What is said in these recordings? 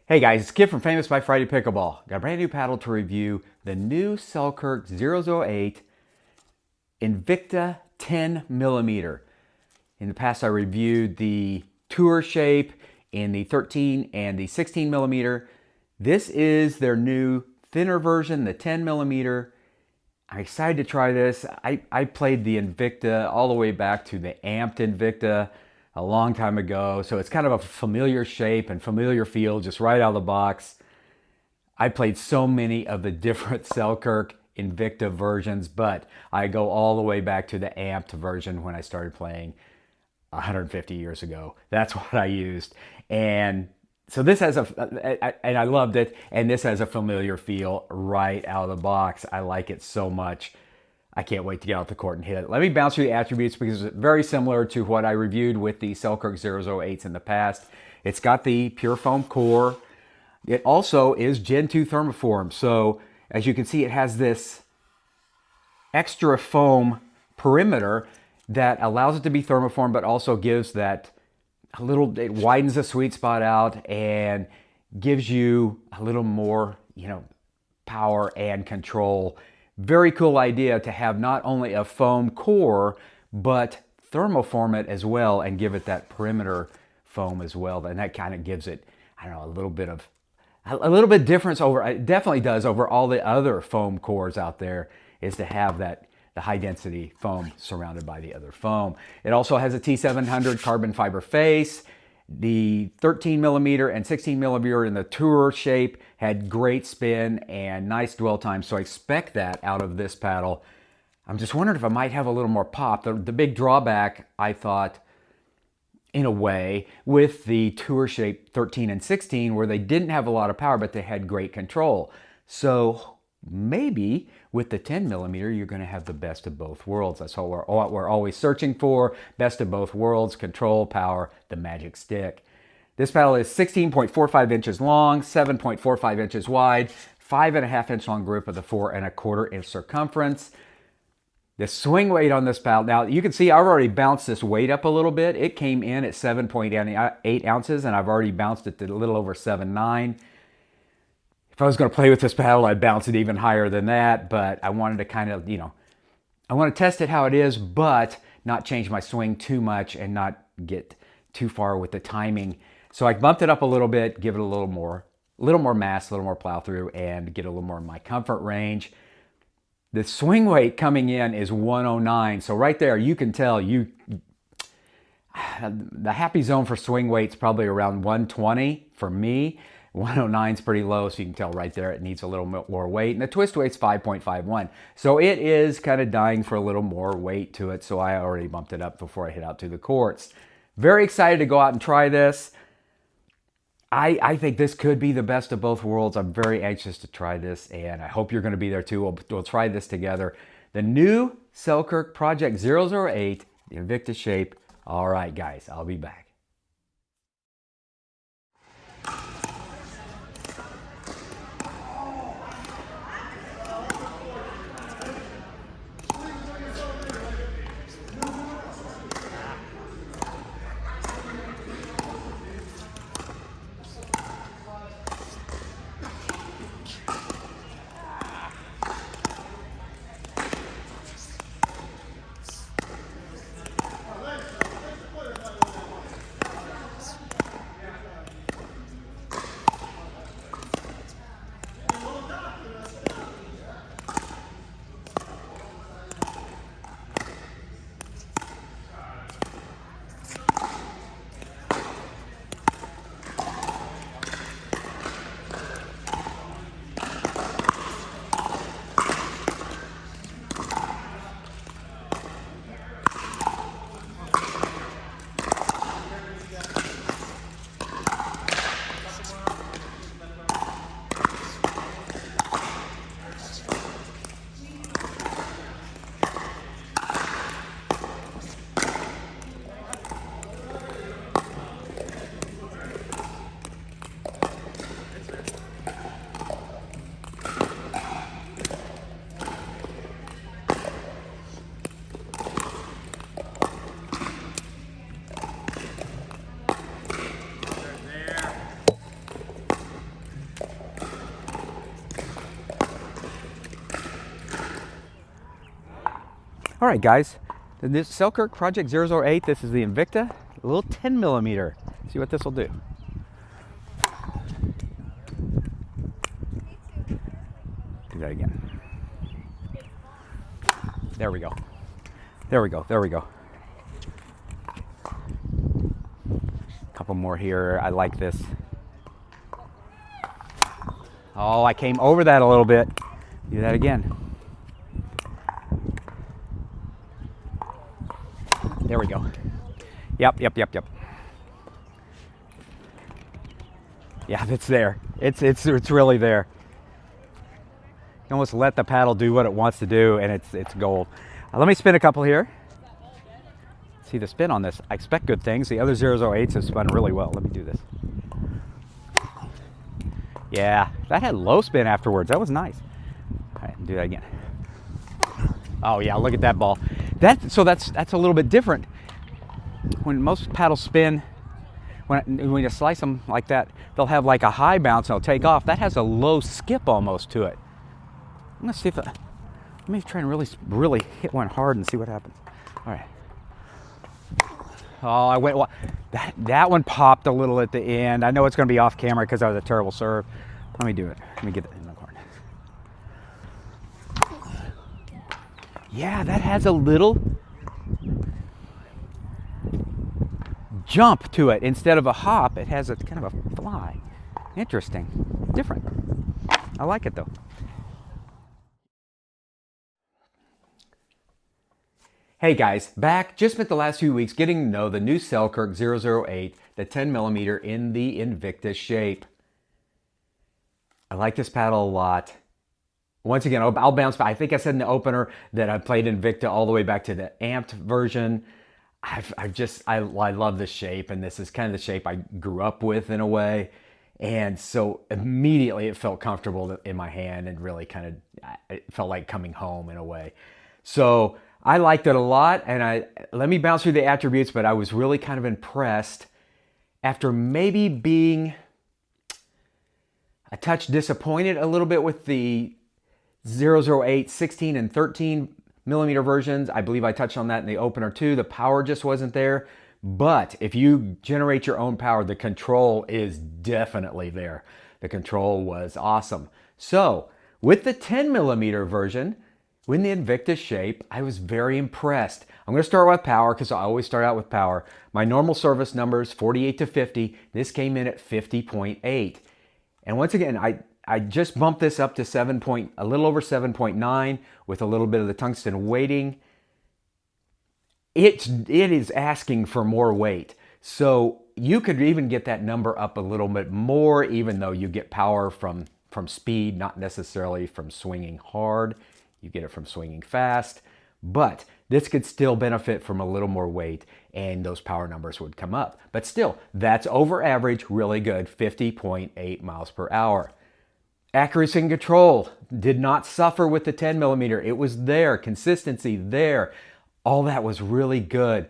Hey guys, it's Kid from Famous by Friday Pickleball. Got a brand new paddle to review, the new Selkirk 008 Invikta 10mm. In the past I reviewed the Tour Shape in the 13 and the 16mm. This is their new thinner version, the 10mm. I'm excited to try this. I played the Invikta all the way back to the amped Invikta a long time ago, so it's kind of a familiar shape and familiar feel just right out of the box. I played so many of the different Selkirk Invicta versions, but I go all the way back to the amped version when I started playing 150 years ago. That's what I used. And so this has and I loved it, and this has a familiar feel right out of the box. I like it so much. I can't wait to get out the court and hit it. Let me bounce through the attributes because it's very similar to what I reviewed with the Selkirk 008s in the past. It's got the pure foam core. It also is Gen 2 thermoform. So as you can see, it has this extra foam perimeter that allows it to be thermoform, but also gives that it widens the sweet spot out and gives you a little more, power and control. Very cool idea to have not only a foam core, but thermoform it as well and give it that perimeter foam as well. And that kind of gives it, I don't know, a little bit difference over, it definitely does over all the other foam cores out there, is to have that the high density foam surrounded by the other foam. It also has a T700 carbon fiber face. The 13mm and 16mm in the Tour Shape had great spin and nice dwell time, so I expect that out of this paddle. I'm just wondering if I might have a little more pop. The big drawback, I thought, in a way, with the Tour Shape 13 and 16, where they didn't have a lot of power, but they had great control. So maybe with the 10mm, you're going to have the best of both worlds. That's what we're always searching for. Best of both worlds, control, power, the magic stick. This paddle is 16.45 inches long, 7.45 inches wide, 5.5 inch long grip with a 4.25 inch circumference. The swing weight on this paddle, now you can see I've already bounced this weight up a little bit. It came in at 7.8 ounces, and I've already bounced it to a little over 7.9. If I was going to play with this paddle, I'd bounce it even higher than that, but I wanted to kind of, I want to test it how it is, but not change my swing too much and not get too far with the timing. So I bumped it up a little bit, give it a little more mass, a little more plow through, and get a little more in my comfort range. The swing weight coming in is 109. So right there, you can tell the happy zone for swing weight's probably around 120 for me. 109 is pretty low, so you can tell right there it needs a little more weight. And the twist weight's 5.51. So it is kind of dying for a little more weight to it, so I already bumped it up before I hit out to the courts. Very excited to go out and try this. I think this could be the best of both worlds. I'm very anxious to try this, and I hope you're going to be there too. We'll try this together. The new Selkirk Project 008, the Invikta Shape. All right, guys, I'll be back. All right, guys, this Selkirk Project 008, this is the Invikta, a little 10 millimeter. See what this will do. Do that again. There we go. There we go. There we go. Couple more here. I like this. Oh, I came over that a little bit. Do that again. There we go. Yep. Yeah, it's there. It's really there. You almost let the paddle do what it wants to do, and it's gold. Let me spin a couple here. See the spin on this. I expect good things. The other 008s have spun really well. Let me do this. Yeah, that had low spin afterwards. That was nice. All right, do that again. Oh yeah, look at that ball. That's a little bit different. When most paddles spin, when you slice them like that, they'll have like a high bounce and they'll take off. That has a low skip almost to it. I'm gonna see if let me try and really hit one hard and see what happens. All right. Oh, I went. That one popped a little at the end. I know it's going to be off camera because that was a terrible serve. Let me do it. Let me get it in the corner. Yeah, that has a little jump to it. Instead of a hop, it has a kind of a fly. Interesting. Different. I like it though. Hey guys, back. Just spent the last few weeks getting to know the new Selkirk 008, the 10 millimeter in the Invikta shape. I like this paddle a lot. Once again, I'll bounce back. I think I said in the opener that I played Invikta all the way back to the amped version. I love this shape, and this is kind of the shape I grew up with in a way. And so immediately it felt comfortable in my hand and really it felt like coming home in a way. So I liked it a lot, and let me bounce through the attributes, but I was really kind of impressed after maybe being a touch disappointed a little bit with the 008, 16 and 13 millimeter versions. I believe I touched on that in the opener too. The power just wasn't there, but if you generate your own power, the control is definitely there. The control was awesome. So with the 10 millimeter version, in the Invikta shape, I was very impressed. I'm going to start with power because I always start out with power. My normal service number is 48 to 50. This came in at 50.8. And once again, I just bumped this up to a little over 7.9 with a little bit of the tungsten weighting. It is asking for more weight. So you could even get that number up a little bit more, even though you get power from speed, not necessarily from swinging hard. You get it from swinging fast, but this could still benefit from a little more weight and those power numbers would come up. But still, that's over average, really good, 50.8 miles per hour. Accuracy and control did not suffer with the 10 millimeter. It was there, consistency there. All that was really good.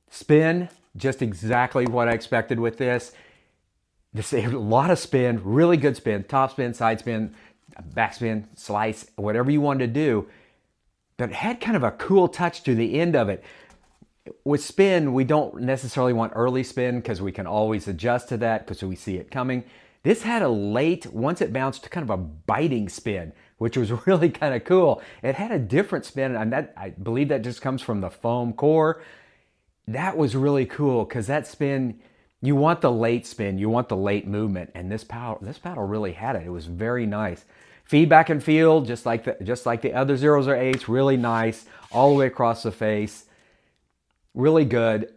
Spin, just exactly what I expected with this. A lot of spin, really good spin, top spin, side spin, backspin, slice, whatever you wanted to do, but it had kind of a cool touch to the end of it. With spin, we don't necessarily want early spin because we can always adjust to that because we see it coming. This had a late, once it bounced, kind of a biting spin, which was really kind of cool. It had a different spin, and I believe that just comes from the foam core. That was really cool because that spin, you want the late spin, you want the late movement, and this paddle really had it. It was very nice. Feedback and feel, just like the other 008s, really nice, all the way across the face. Really good.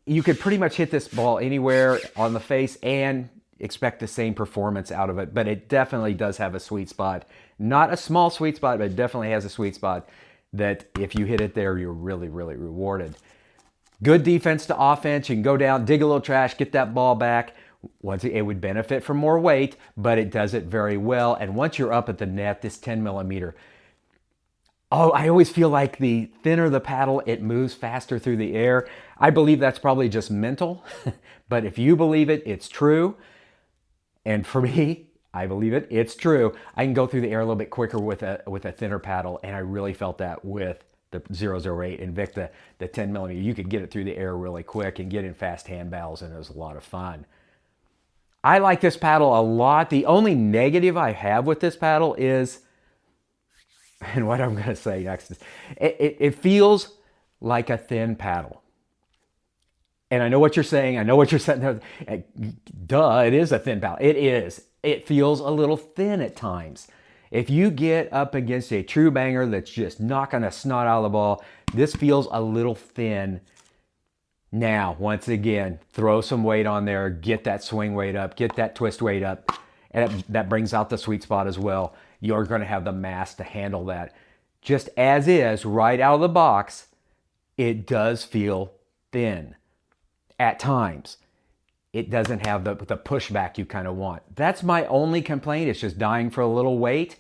You could pretty much hit this ball anywhere on the face and expect the same performance out of it, but it definitely does have a sweet spot. Not a small sweet spot, but it definitely has a sweet spot that if you hit it there, you're really, really rewarded. Good defense to offense. You can go down, dig a little trash, get that ball back. Once it would benefit from more weight, but it does it very well. And once you're up at the net, this 10 millimeter, I always feel like the thinner the paddle, it moves faster through the air. I believe that's probably just mental, but if you believe it, it's true. And for me, I believe it's true. I can go through the air a little bit quicker with a thinner paddle, and I really felt that with the 008 Invicta, the 10 millimeter. You could get it through the air really quick and get in fast hand battles, and it was a lot of fun. I like this paddle a lot. The only negative I have with this paddle is, and what I'm going to say next is, it feels like a thin paddle. And I know what you're saying. I know what you're saying there. Duh, it is a thin paddle. It is. It feels a little thin at times. If you get up against a true banger that's just knocking the snot out of the ball, this feels a little thin. Now, once again, throw some weight on there, get that swing weight up, get that twist weight up, and that brings out the sweet spot as well. You're going to have the mass to handle that. Just as is, right out of the box, it does feel thin at times. It doesn't have the pushback you kind of want. That's my only complaint. It's just dying for a little weight,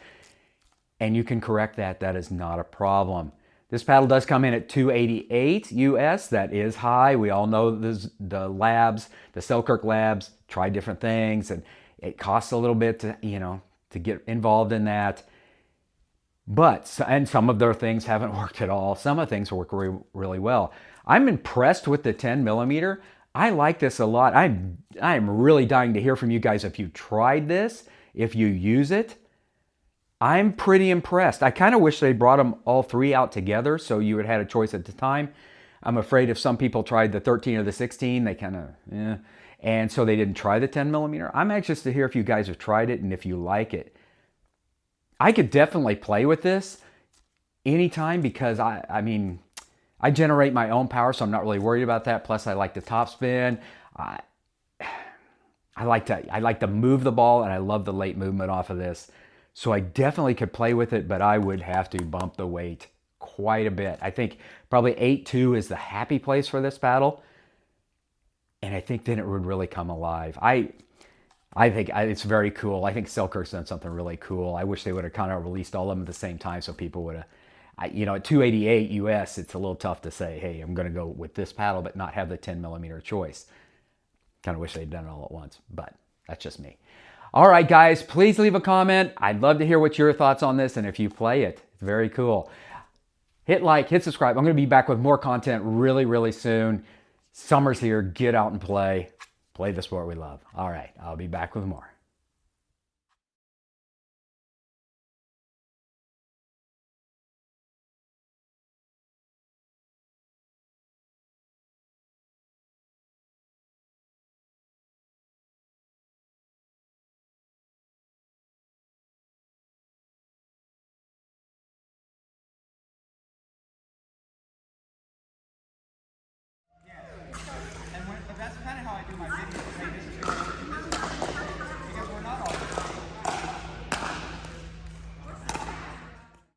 and you can correct that. That is not a problem. This paddle does come in at $288 US. That is high. We all know the labs, the Selkirk labs, try different things, and it costs a little bit to, to get involved in that. But, and some of their things haven't worked at all. Some of the things work really well. I'm impressed with the 10 millimeter. I like this a lot. I am really dying to hear from you guys if you tried this, if you use it. I'm pretty impressed. I kind of wish they brought them all three out together so you would have had a choice at the time. I'm afraid if some people tried the 13 or the 16, they kind of, and so they didn't try the 10 millimeter. I'm anxious to hear if you guys have tried it and if you like it. I could definitely play with this anytime because I generate my own power, so I'm not really worried about that. Plus, I like the top spin. I like to move the ball, and I love the late movement off of this. So I definitely could play with it, but I would have to bump the weight quite a bit. I think probably 8.2 is the happy place for this paddle, and I think then it would really come alive. I think it's very cool. I think Selkirk's done something really cool. I wish they would have kind of released all of them at the same time so people would have, at $288 US, it's a little tough to say, hey, I'm going to go with this paddle but not have the 10 millimeter choice. Kind of wish they'd done it all at once, but that's just me. All right, guys, please leave a comment. I'd love to hear what your thoughts on this and if you play it. It's very cool. Hit like, hit subscribe. I'm going to be back with more content really, really soon. Summer's here. Get out and play. Play the sport we love. All right, I'll be back with more.